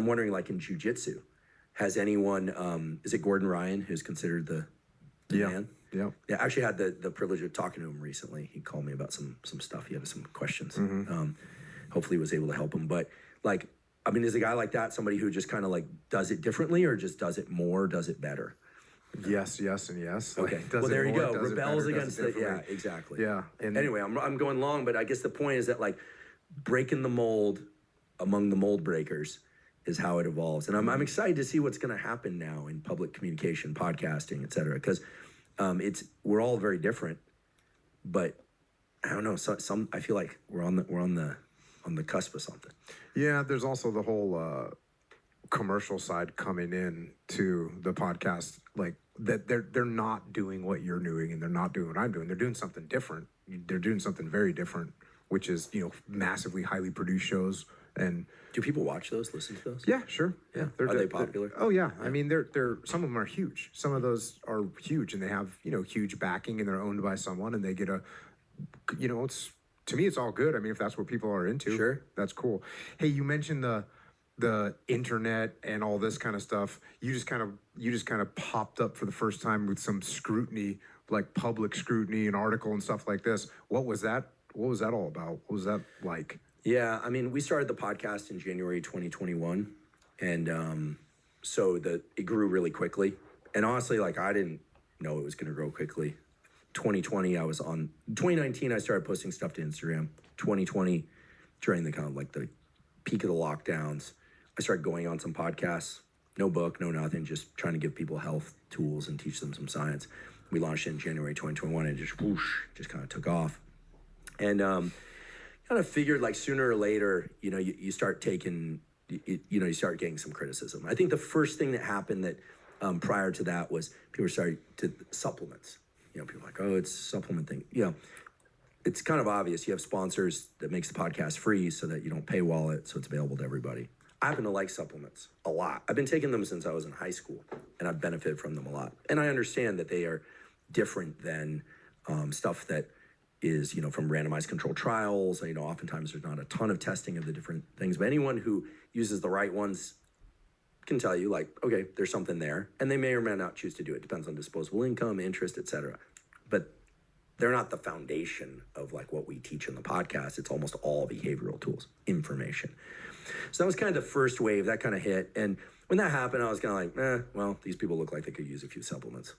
I'm wondering, like in jiu-jitsu, has anyone, is it Gordon Ryan who's considered the man? Yeah. Yeah, I actually had the privilege of talking to him recently. He called me about some stuff. He had some questions. Hopefully was able to help him. But like, I mean, is a guy like that somebody who just kind of like does it differently or just does it more, does it better? Yes, and yes. Okay. Like, Well, there you go. Rebels against the, yeah, exactly. Yeah. And anyway, I'm going long, but I guess the point is that like breaking the mold among the mold breakers is how it evolves. And I'm excited to see what's going to happen now in public communication, podcasting, et cetera, because we're all very different, but I don't know. Some I feel like we're on the cusp of something. Yeah, there's also the whole commercial side coming in to the podcast, like that they're not doing what you're doing and they're not doing what I'm doing. They're doing something different. They're doing something very different, which is, massively highly produced shows. And do people watch those, listen to those? Yeah, sure. Yeah. Are they popular? Oh yeah. I mean, they're some of them are huge. Some of those are huge and they have, huge backing and they're owned by someone and they get a, it's, to me, it's all good. I mean, if that's what people are into, sure, that's cool. Hey, you mentioned the internet and all this kind of stuff. You just kind of popped up for the first time with some scrutiny, like public scrutiny, an article and stuff like this. What was that? What was that all about? What was that like? Yeah, I mean, we started the podcast in January 2021, and so it grew really quickly. And honestly, like I didn't know it was going to grow quickly. 2019, I started posting stuff to Instagram. 2020, during the kind of like the peak of the lockdowns, I started going on some podcasts. No book, no nothing, just trying to give people health tools and teach them some science. We launched it in January 2021, and just whoosh, just kind of took off. And kind of figured like sooner or later, you start taking, you start getting some criticism. I think the first thing that happened that prior to that was people started to supplements. People are like, oh, it's a supplement thing. It's kind of obvious. You have sponsors that makes the podcast free so that you don't paywall it, so it's available to everybody. I happen to like supplements a lot. I've been taking them since I was in high school, and I've benefited from them a lot. And I understand that they are different than stuff that is, from randomized controlled trials. Oftentimes there's not a ton of testing of the different things, but anyone who uses the right ones can tell you like, okay, there's something there, and they may or may not choose to do it. Depends on disposable income, interest, et cetera. But they're not the foundation of like what we teach in the podcast. It's almost all behavioral tools, information. So that was kind of the first wave that kind of hit. And when that happened, I was kind of like, well, these people look like they could use a few supplements.